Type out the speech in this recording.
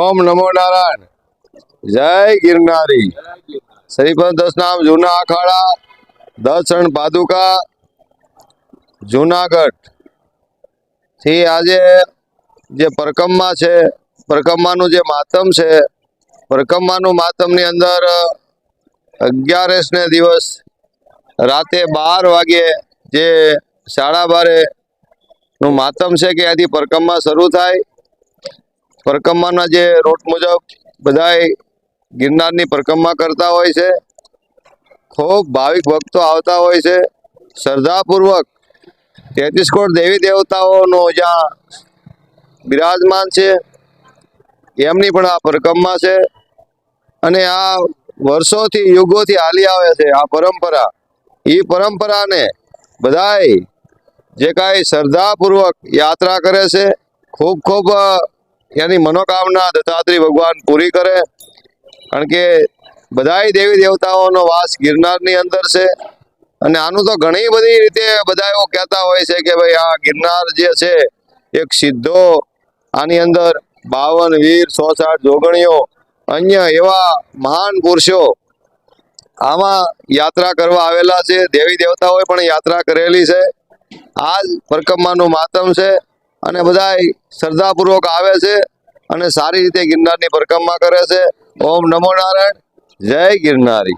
ओम नमो नारायण। जय गिरनारी। श्रीपद 10 नाम जूना अखाड़ा 10 शरण पादुका जूनागढ़ थी आजे जे परकम्मा छे परकम्मानुं जे मातम छे परकम्मानुं मातमनी अंदर 11 ने दिवस राते 12 वागे जे 12:30 નું માતમ છે કે આથી પરકમ્મા શરૂ થાય। પરકમ્માના જે રોટ મુજબ બધાય गिरनारनी परिक्रमा करता होय छे। खूब भाविक भक्तो आवता होय छे। श्रद्धापूर्वक 33 कोट देवी देवताओनो ज्यां विराजमान छे एमनी पण आ परिक्रमा छे अने आ वर्षोथी युगोथी हाली आवे छे। आ परंपरा ई परंपराने बधाय जे काई श्रद्धापूर्वक यात्रा करे छे खूब खूब एनी मनोकामना दत्तात्रेय भगवान पूरी करे। कारण के बधाई देवी देवताओनो वास गिरनारनी अंदर छे अने आनुं तो घणी बधी रीते बधा एवुं कहेता होय छे के भाई आ गिरनार जे छे एक सिद्धो आनी अंदर 52 वीर 160 जोगणीओ अन्य एवा महान पुरुषो आमां यात्रा करवा आवेला छे। देवी देवताओए पण यात्रा करेली छे। आज परिक्रमानुं मातम छे अने बधाय श्रद्धापूर्वक आवे छे अने सारी रीते गिरनारनी परिक्रमा करे छे। ओम नमो नारायण। जय गिरनारी।